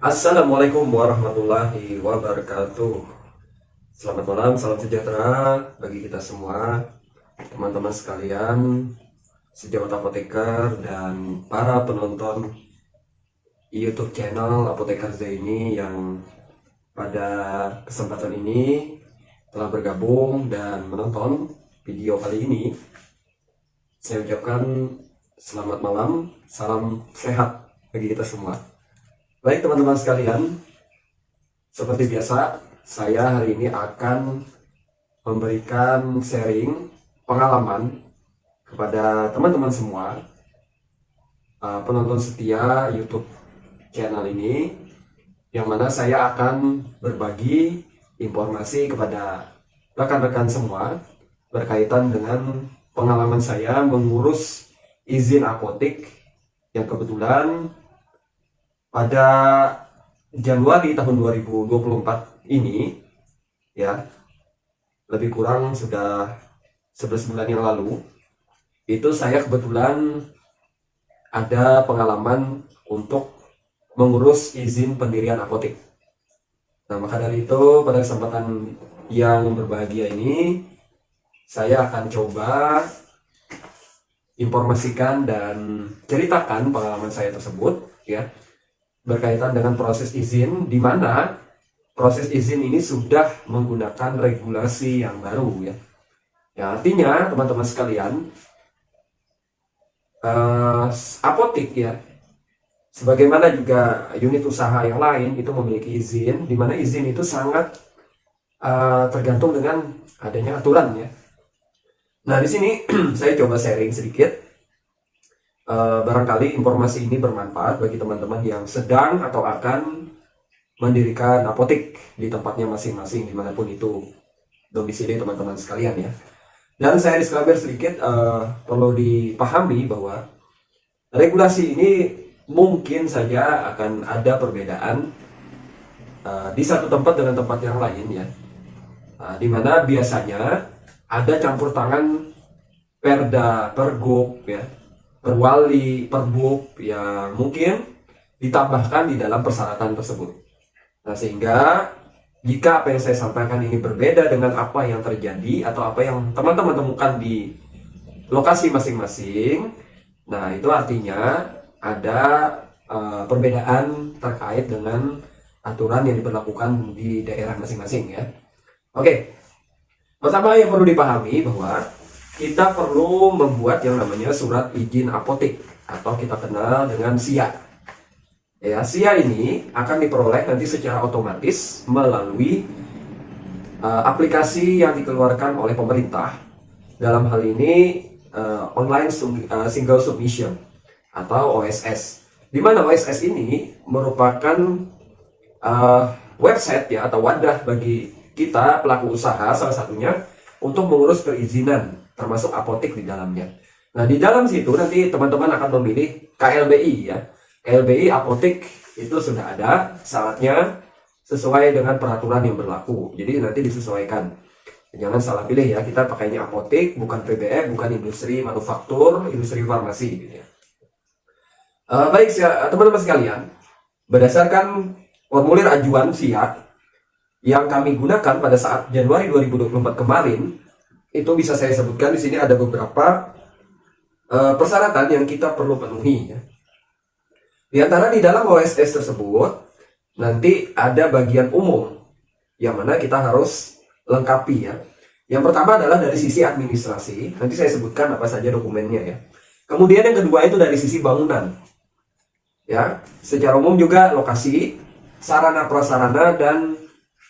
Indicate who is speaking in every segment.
Speaker 1: Assalamualaikum warahmatullahi wabarakatuh. Selamat malam, salam sejahtera bagi kita semua, teman-teman sekalian, sejawat apoteker dan para penonton YouTube channel Apoteker Zaini yang pada kesempatan ini telah bergabung dan menonton video kali ini. Saya ucapkan selamat malam, salam sehat bagi kita semua. Baik teman-teman sekalian, seperti biasa, saya hari ini akan memberikan sharing pengalaman kepada teman-teman semua, penonton setia YouTube channel ini, yang mana saya akan berbagi informasi kepada rekan-rekan semua berkaitan dengan pengalaman saya mengurus izin apotek yang kebetulan pada Januari tahun 2024 ini, ya, lebih kurang sudah 11 bulan yang lalu, itu saya kebetulan ada pengalaman untuk mengurus izin pendirian apotek. Nah, maka dari itu pada kesempatan yang berbahagia ini, saya akan coba informasikan dan ceritakan pengalaman saya tersebut, ya, berkaitan dengan proses izin, di mana proses izin ini sudah menggunakan regulasi yang baru, ya. Ya, artinya teman-teman sekalian, apotek, ya, sebagaimana juga unit usaha yang lain itu memiliki izin, di mana izin itu sangat tergantung dengan adanya aturan, ya. Nah, di sini saya coba sharing sedikit. Barangkali informasi ini bermanfaat bagi teman-teman yang sedang atau akan mendirikan apotek di tempatnya masing-masing, dimanapun itu domisili teman-teman sekalian, ya. Dan saya disclaimer sedikit, perlu dipahami bahwa regulasi ini mungkin saja akan ada perbedaan di satu tempat dengan tempat yang lain, ya. Di mana biasanya ada campur tangan Perda, Pergub, ya, Perwali, Perbuk yang mungkin ditambahkan di dalam persyaratan tersebut. Nah, sehingga jika apa yang saya sampaikan ini berbeda dengan apa yang terjadi atau apa yang teman-teman temukan di lokasi masing-masing, nah itu artinya ada perbedaan terkait dengan aturan yang diberlakukan di daerah masing-masing, ya. Oke, pertama yang perlu dipahami bahwa kita perlu membuat yang namanya surat izin apotek atau kita kenal dengan SIA. Ya, SIA ini akan diperoleh nanti secara otomatis melalui aplikasi yang dikeluarkan oleh pemerintah. Dalam hal ini online single submission atau OSS. Di mana OSS ini merupakan website, ya, atau wadah bagi kita pelaku usaha salah satunya untuk mengurus perizinan termasuk apotek di dalamnya. Nah, di dalam situ nanti teman-teman akan memilih KLBI, ya. KLBI apotek itu sudah ada syaratnya sesuai dengan peraturan yang berlaku. Jadi nanti disesuaikan. Jangan salah pilih, ya. Kita pakainya apotek, bukan PBM, bukan industri manufaktur, industri farmasi, gitu, ya. Baik, teman-teman sekalian, berdasarkan formulir ajuan SIA yang kami gunakan pada saat Januari 2024 kemarin, itu bisa saya sebutkan di sini ada beberapa persyaratan yang kita perlu penuhi, ya. Di antara di dalam OSS tersebut nanti ada bagian umum yang mana kita harus lengkapi, ya. Yang pertama adalah dari sisi administrasi, nanti saya sebutkan apa saja dokumennya, ya. Kemudian yang kedua itu dari sisi bangunan, ya. Secara umum juga lokasi, sarana prasarana dan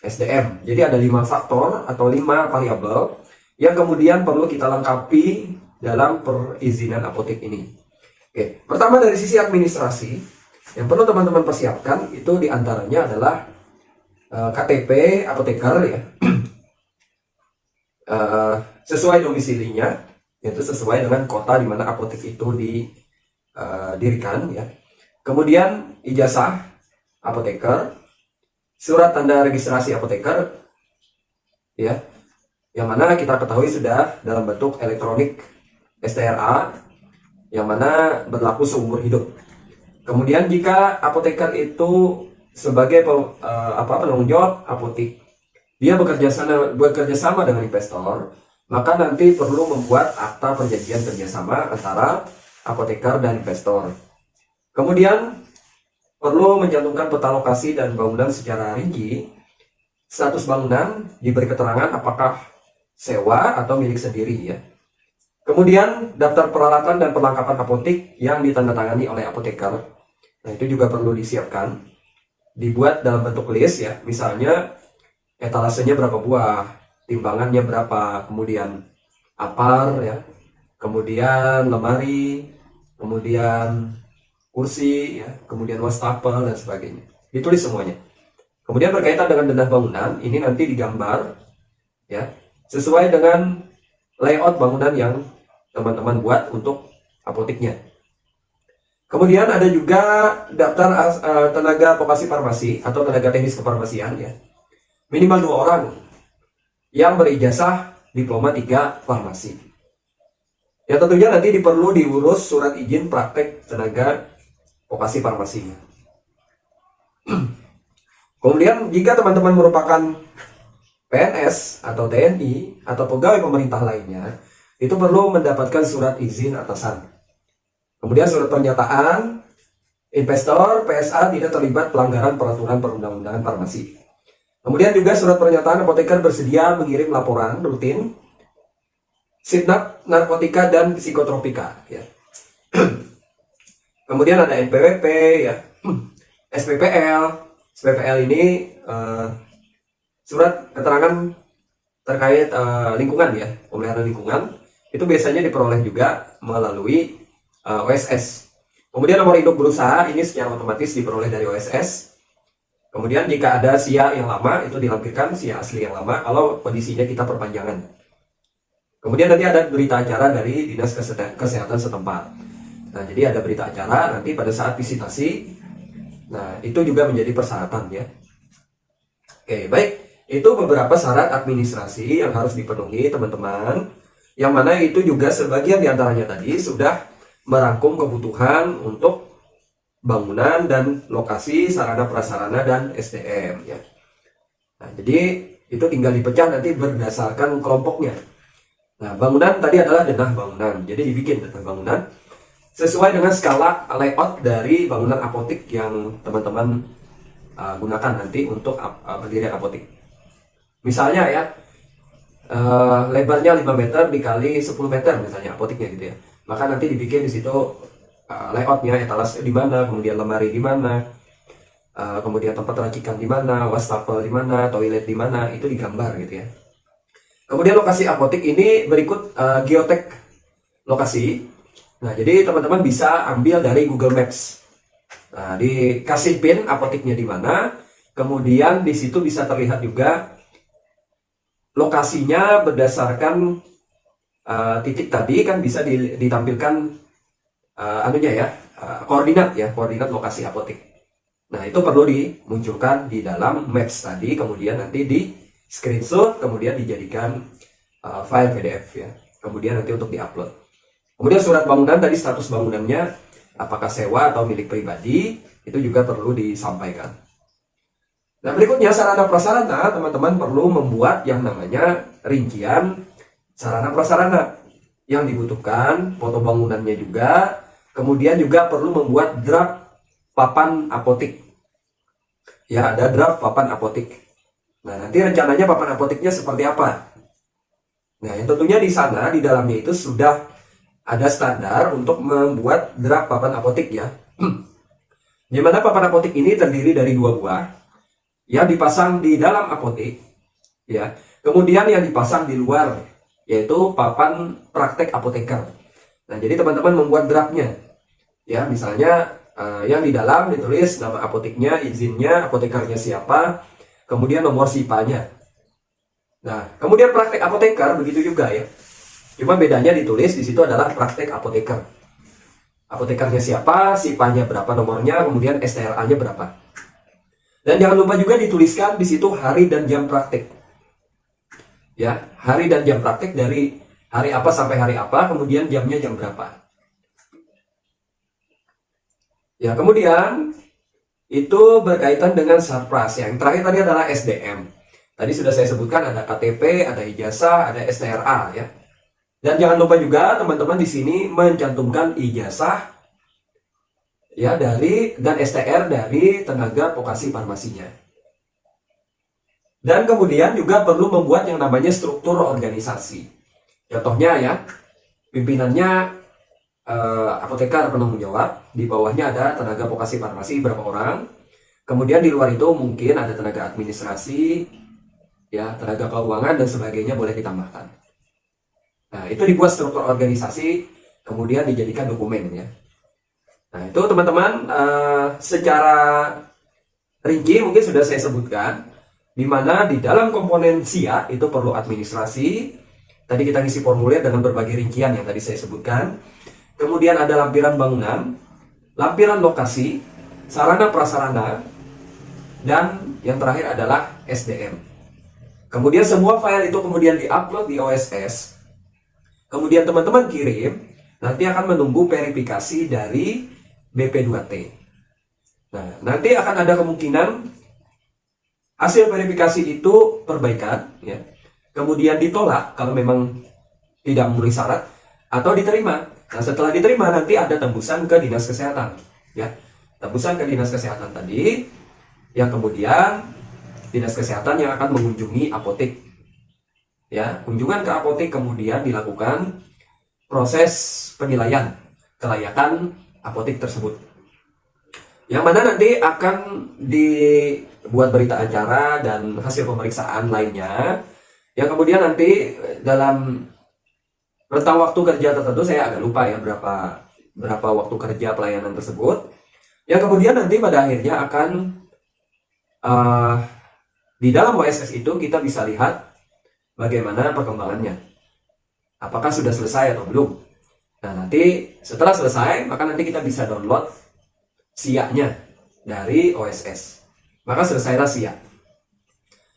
Speaker 1: SDM. Jadi ada 5 faktor atau 5 variabel yang kemudian perlu kita lengkapi dalam perizinan apotek ini. Oke, pertama dari sisi administrasi, yang perlu teman-teman persiapkan itu diantaranya adalah KTP apoteker, ya. Sesuai domisilinya, yaitu sesuai dengan kota di mana apotek itu didirikan, ya. Kemudian ijazah apoteker, surat tanda registrasi apoteker, ya, yang mana kita ketahui sudah dalam bentuk elektronik STRA, yang mana berlaku seumur hidup. Kemudian jika apoteker itu sebagai penanggung jawab apotik, dia bekerja sama dengan investor, maka nanti perlu membuat akta perjanjian kerjasama antara apoteker dan investor. Kemudian perlu mencantumkan peta lokasi dan bangunan secara rinci. Status bangunan diberi keterangan apakah sewa atau milik sendiri ya. Kemudian daftar peralatan dan perlengkapan apotik yang ditandatangani oleh apoteker. Nah, itu juga perlu disiapkan. Dibuat dalam bentuk list ya. Misalnya etalasenya berapa buah, timbangannya berapa, kemudian apar ya. Kemudian lemari, kemudian kursi ya, kemudian wastafel dan sebagainya. Ditulis semuanya. Kemudian berkaitan dengan denah bangunan, ini nanti digambar ya, sesuai dengan layout bangunan yang teman-teman buat untuk apoteknya. Kemudian ada juga daftar tenaga vokasi farmasi atau tenaga teknis kefarmasian ya. Minimal 2 orang yang berijazah diploma 3 farmasi. Ya tentunya nanti perlu diurus surat izin praktek tenaga vokasi farmasinya. Kemudian jika teman-teman merupakan PNS atau TNI atau pegawai pemerintah lainnya, itu perlu mendapatkan surat izin atasan. Kemudian surat pernyataan investor PSA tidak terlibat pelanggaran peraturan perundang-undangan farmasi. Kemudian juga surat pernyataan apoteker bersedia mengirim laporan rutin Sitnaf narkotika dan psikotropika ya. Kemudian ada NPWP ya, SPPL. SPPL ini surat keterangan terkait lingkungan ya, pemeliharaan lingkungan, itu biasanya diperoleh juga melalui OSS. Kemudian nomor induk berusaha ini secara otomatis diperoleh dari OSS. Kemudian jika ada SIA yang lama, itu dilampirkan SIA asli yang lama kalau kondisinya kita perpanjangan. Kemudian nanti ada berita acara dari Dinas Kesehatan setempat. Nah, jadi ada berita acara nanti pada saat visitasi. Nah, itu juga menjadi persyaratan ya. Oke, baik. Itu beberapa syarat administrasi yang harus dipenuhi teman-teman. Yang mana itu juga sebagian diantaranya tadi sudah merangkum kebutuhan untuk bangunan dan lokasi, sarana prasarana dan SDM ya. Nah, jadi itu tinggal dipecah nanti berdasarkan kelompoknya. Nah, bangunan tadi adalah denah bangunan. Jadi dibikin denah bangunan sesuai dengan skala layout dari bangunan apotik yang teman-teman gunakan nanti untuk pendirian apotik. Misalnya ya, lebarnya 5 meter dikali 10 meter misalnya apotiknya gitu ya. Maka nanti dibikin di situ layoutnya, etalase di mana, kemudian lemari di mana, kemudian tempat racikan di mana, wastafel di mana, toilet di mana, itu digambar gitu ya. Kemudian lokasi apotik ini berikut geotek lokasi. Nah, jadi teman-teman bisa ambil dari Google Maps. Nah, dikasih pin apotiknya di mana, kemudian di situ bisa terlihat juga lokasinya berdasarkan titik tadi kan bisa ditampilkan koordinat lokasi apotik. Nah, itu perlu dimunculkan di dalam Maps tadi, kemudian nanti di screenshot, kemudian dijadikan file PDF ya. Kemudian nanti untuk diupload. Kemudian surat bangunan tadi, status bangunannya apakah sewa atau milik pribadi, itu juga perlu disampaikan. Nah, berikutnya sarana prasarana, teman-teman perlu membuat yang namanya rincian sarana prasarana yang dibutuhkan, foto bangunannya juga, kemudian juga perlu membuat draft papan apotik. Ya, ada draft papan apotik. Nah, nanti rencananya papan apotiknya seperti apa? Nah, yang tentunya di sana, di dalamnya itu sudah ada standar untuk membuat draft papan apotik ya. Di mana papan apotik ini terdiri dari 2 buah yang dipasang di dalam apotik ya. Kemudian yang dipasang di luar yaitu papan praktek apoteker. Nah, jadi teman-teman membuat draftnya. Ya, misalnya yang di dalam ditulis nama apotiknya, izinnya, apotekernya siapa, kemudian nomor SIPA-nya. Nah, kemudian praktek apoteker begitu juga ya. Cuma bedanya ditulis di situ adalah praktek apoteker. Apotekernya siapa, SIPA-nya berapa nomornya, kemudian STRA-nya berapa. Dan jangan lupa juga dituliskan di situ hari dan jam praktek. Ya, hari dan jam praktek dari hari apa sampai hari apa, kemudian jamnya jam berapa. Ya, kemudian itu berkaitan dengan Sarpras. Yang terakhir tadi adalah SDM. Tadi sudah saya sebutkan ada KTP, ada ijazah, ada STRA ya. Dan jangan lupa juga teman-teman di sini mencantumkan ijazah ya dan STR dari tenaga vokasi farmasinya. Dan kemudian juga perlu membuat yang namanya struktur organisasi. Contohnya ya, pimpinannya apoteker penanggung jawab, di bawahnya ada tenaga vokasi farmasi berapa orang. Kemudian di luar itu mungkin ada tenaga administrasi, ya, tenaga keuangan dan sebagainya boleh ditambahkan. Nah, itu dibuat struktur organisasi, kemudian dijadikan dokumen ya. Nah, itu teman-teman secara rinci mungkin sudah saya sebutkan, di mana di dalam komponen SIA itu perlu administrasi. Tadi kita ngisi formulir dengan berbagai rincian yang tadi saya sebutkan. Kemudian ada lampiran bangunan, lampiran lokasi, sarana prasarana, dan yang terakhir adalah SDM. Kemudian semua file itu kemudian diupload di OSS. Kemudian teman-teman kirim, nanti akan menunggu verifikasi dari BP2T. Nah, nanti akan ada kemungkinan hasil verifikasi itu perbaikan, ya. Kemudian ditolak kalau memang tidak memenuhi syarat, atau diterima. Nah, setelah diterima nanti ada tembusan ke Dinas Kesehatan, ya. Tembusan ke Dinas Kesehatan tadi, yang kemudian Dinas Kesehatan yang akan mengunjungi apotek. Ya, kunjungan ke apotek kemudian dilakukan proses penilaian kelayakan apotek tersebut. Yang mana nanti akan dibuat berita acara dan hasil pemeriksaan lainnya. Yang kemudian nanti dalam rentang waktu kerja tertentu, saya agak lupa ya berapa waktu kerja pelayanan tersebut. Yang kemudian nanti pada akhirnya akan di dalam OSS itu kita bisa lihat bagaimana perkembangannya. Apakah sudah selesai atau belum? Nah, nanti setelah selesai, maka nanti kita bisa download SIA-nya dari OSS. Maka selesailah SIA.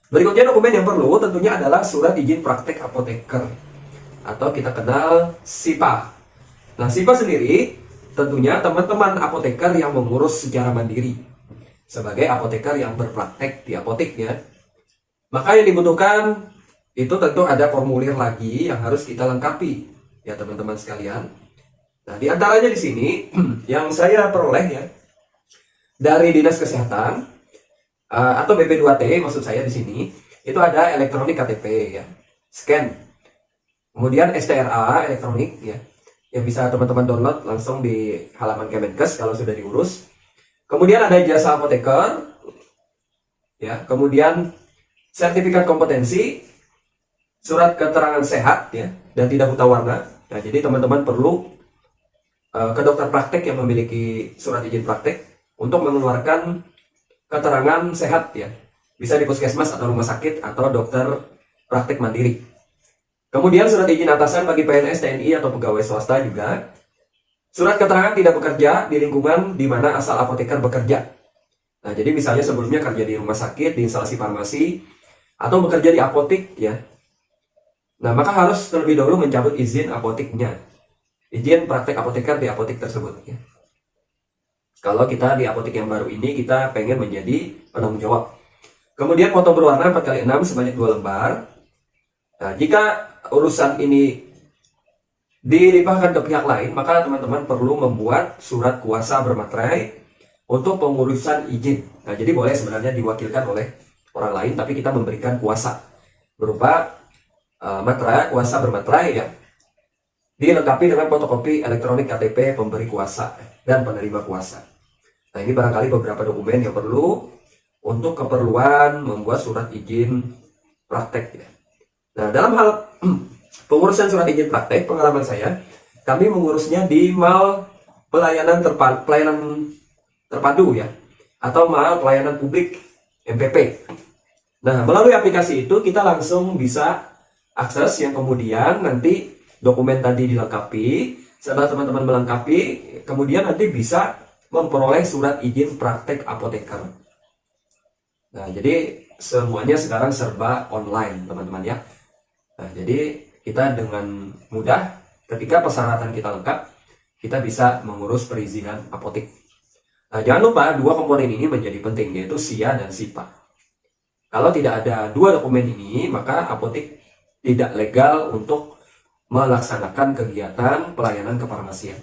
Speaker 1: Berikutnya dokumen yang perlu tentunya adalah surat izin praktek apoteker, atau kita kenal SIPA. Nah, SIPA sendiri tentunya teman-teman apoteker yang mengurus secara mandiri sebagai apoteker yang berpraktek di apoteknya. Maka yang dibutuhkan itu tentu ada formulir lagi yang harus kita lengkapi ya teman-teman sekalian. Nah, di antaranya di sini yang saya peroleh ya dari Dinas Kesehatan atau BP2T maksud saya di sini, itu ada elektronik KTP ya, scan. Kemudian STRA elektronik ya, yang bisa teman-teman download langsung di halaman Kemenkes kalau sudah diurus. Kemudian ada ijazah apoteker ya, kemudian sertifikat kompetensi, surat keterangan sehat ya, dan tidak buta warna. Nah, jadi teman-teman perlu ke dokter praktek yang memiliki surat izin praktek untuk mengeluarkan keterangan sehat ya. Bisa di puskesmas atau rumah sakit atau dokter praktek mandiri. Kemudian surat izin atasan bagi PNS, TNI atau pegawai swasta juga. Surat keterangan tidak bekerja di lingkungan di mana asal apoteker bekerja. Nah, jadi misalnya sebelumnya kerja di rumah sakit, di instalasi farmasi, atau bekerja di apotek ya. Nah, maka harus terlebih dahulu mencabut izin apoteknya. Izin praktek apoteker di apotek tersebut ya. Kalau kita di apotek yang baru ini, kita pengen menjadi penanggung jawab. Kemudian foto berwarna 4x6 sebanyak 2 lembar. Nah, jika urusan ini dilimpahkan ke pihak lain, maka teman-teman perlu membuat surat kuasa bermaterai untuk pengurusan izin. Nah, jadi boleh sebenarnya diwakilkan oleh orang lain, tapi kita memberikan kuasa berupa materai, kuasa bermaterai ya, dilengkapi dengan fotokopi elektronik KTP pemberi kuasa dan penerima kuasa. Nah, ini barangkali beberapa dokumen yang perlu untuk keperluan membuat surat izin praktek ya. Nah, dalam hal pengurusan surat izin praktek, pengalaman saya, kami mengurusnya di mal pelayanan terpadu ya, atau mal pelayanan publik MPP. Nah, melalui aplikasi itu kita langsung bisa akses, yang kemudian nanti dokumen tadi dilengkapi. Setelah teman-teman melengkapi, kemudian nanti bisa memperoleh surat izin praktek apoteker. Nah, jadi semuanya sekarang serba online teman-teman ya. Nah, jadi kita dengan mudah ketika persyaratan kita lengkap, kita bisa mengurus perizinan apotek. Nah, jangan lupa dua komponen ini menjadi penting, yaitu SIA dan SIPA. Kalau tidak ada dua dokumen ini, maka apotek tidak legal untuk melaksanakan kegiatan pelayanan kefarmasian.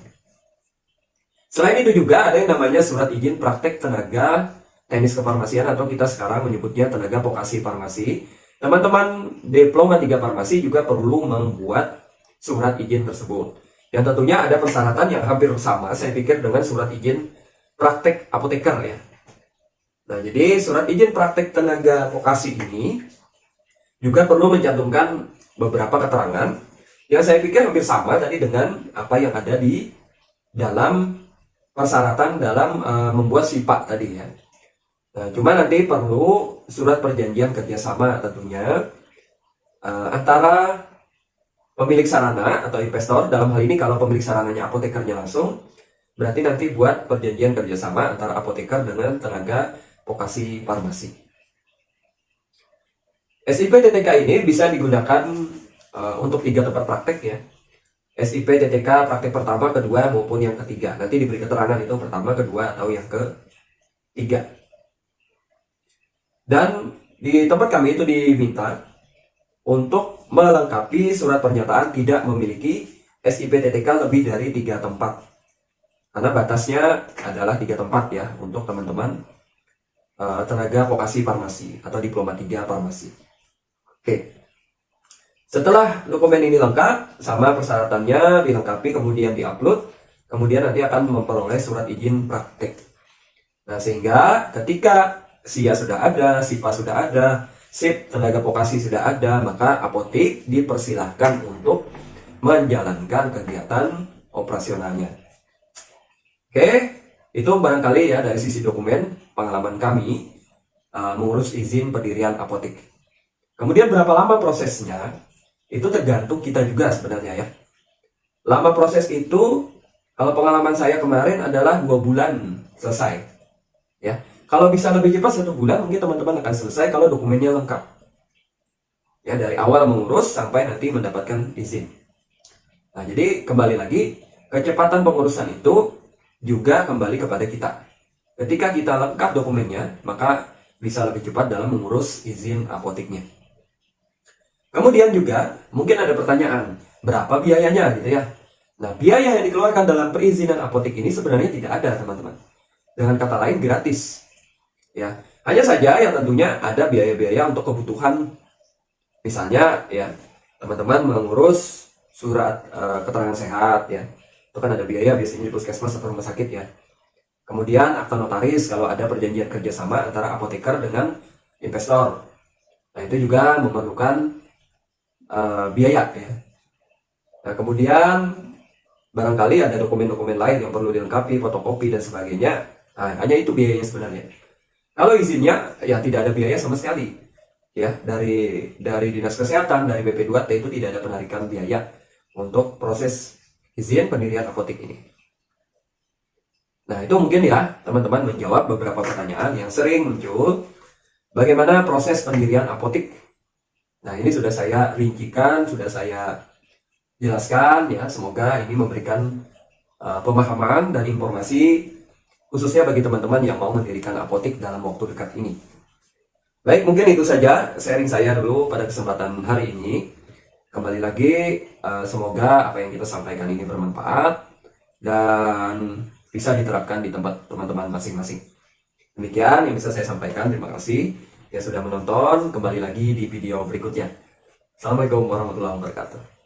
Speaker 1: Selain itu juga ada yang namanya surat izin praktek tenaga teknis kefarmasian, atau kita sekarang menyebutnya tenaga vokasi farmasi. Teman-teman diploma 3 farmasi juga perlu membuat surat izin tersebut. Yang tentunya ada persyaratan yang hampir sama, saya pikir, dengan surat izin praktek apoteker ya. Nah, jadi surat izin praktek tenaga vokasi ini juga perlu mencantumkan beberapa keterangan yang saya pikir hampir sama tadi dengan apa yang ada di dalam persyaratan dalam membuat SIPA tadi ya. Nah, cuma nanti perlu surat perjanjian kerjasama tentunya antara pemilik sarana atau investor. Dalam hal ini kalau pemilik sarananya apotekernya langsung, berarti nanti buat perjanjian kerjasama antara apoteker dengan tenaga vokasi farmasi. SIP TTK ini bisa digunakan untuk 3 tempat praktek ya. SIP TTK praktek pertama, kedua, maupun yang ketiga. Nanti diberi keterangan itu pertama, kedua, atau yang ketiga. Dan di tempat kami itu diminta untuk melengkapi surat pernyataan tidak memiliki SIP TTK lebih dari 3 tempat. Karena batasnya adalah 3 tempat ya untuk teman-teman tenaga vokasi farmasi atau diploma 3 farmasi. Oke. Setelah dokumen ini lengkap, sama persyaratannya dilengkapi, kemudian diupload, kemudian nanti akan memperoleh surat izin praktek. Nah, sehingga ketika SIA sudah ada, SIPA sudah ada, SIP tenaga vokasi sudah ada, maka apotek dipersilahkan untuk menjalankan kegiatan operasionalnya. Oke, itu barangkali ya dari sisi dokumen pengalaman kami mengurus izin pendirian apotek. Kemudian berapa lama prosesnya? Itu tergantung kita juga sebenarnya ya. Lama proses itu, kalau pengalaman saya kemarin adalah 2 bulan selesai. Ya, kalau bisa lebih cepat 1 bulan, mungkin teman-teman akan selesai kalau dokumennya lengkap. Ya, dari awal mengurus sampai nanti mendapatkan izin. Nah, jadi kembali lagi, kecepatan pengurusan itu juga kembali kepada kita. Ketika kita lengkap dokumennya, maka bisa lebih cepat dalam mengurus izin apoteknya. Kemudian juga mungkin ada pertanyaan, berapa biayanya gitu ya? Nah, biaya yang dikeluarkan dalam perizinan apotek ini sebenarnya tidak ada, teman-teman. Dengan kata lain, gratis. Ya, hanya saja yang tentunya ada biaya-biaya untuk kebutuhan. Misalnya ya, teman-teman mengurus surat keterangan sehat ya. Itu kan ada biaya biasanya di puskesmas atau rumah sakit ya. Kemudian akta notaris kalau ada perjanjian kerjasama antara apoteker dengan investor. Nah, itu juga memerlukan biaya ya. Nah, kemudian barangkali ada dokumen-dokumen lain yang perlu dilengkapi, fotokopi dan sebagainya. Nah, hanya itu biayanya sebenarnya. Kalau izinnya ya tidak ada biaya sama sekali. Ya, dari Dinas Kesehatan, dari BP2T itu tidak ada penarikan biaya untuk proses izin pendirian apotek ini. Nah, itu mungkin ya teman-teman menjawab beberapa pertanyaan yang sering muncul. Bagaimana proses pendirian apotek? Nah, ini sudah saya rincikan, sudah saya jelaskan ya. Semoga ini memberikan pemahaman dan informasi khususnya bagi teman-teman yang mau mendirikan apotek dalam waktu dekat ini. Baik, mungkin itu saja sharing saya dulu pada kesempatan hari ini. Kembali lagi, semoga apa yang kita sampaikan ini bermanfaat dan bisa diterapkan di tempat teman-teman masing-masing. Demikian yang bisa saya sampaikan. Terima kasih yang sudah menonton. Kembali lagi di video berikutnya. Assalamualaikum warahmatullahi wabarakatuh.